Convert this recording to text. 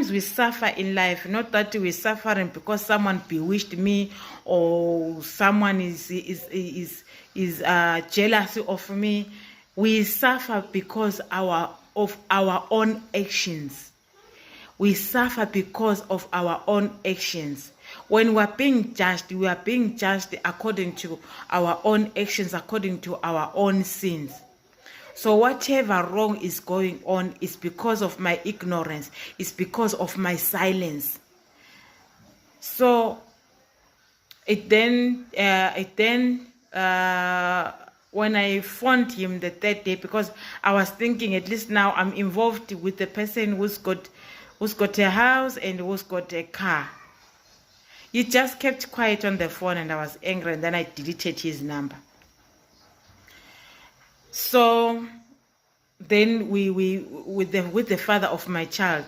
we suffer in life, not that we're suffering because someone bewitched me or someone is jealous of me. We suffer because of our own actions. We suffer because of our own actions. When we're being judged, we are being judged according to our own actions, according to our own sins. So whatever wrong is going on is because of my ignorance. It's because of my silence. So when I phoned him the third day, because I was thinking at least now I'm involved with the person who's got a house and who's got a car. He just kept quiet on the phone and I was angry, and then I deleted his number. So then with the father of my child,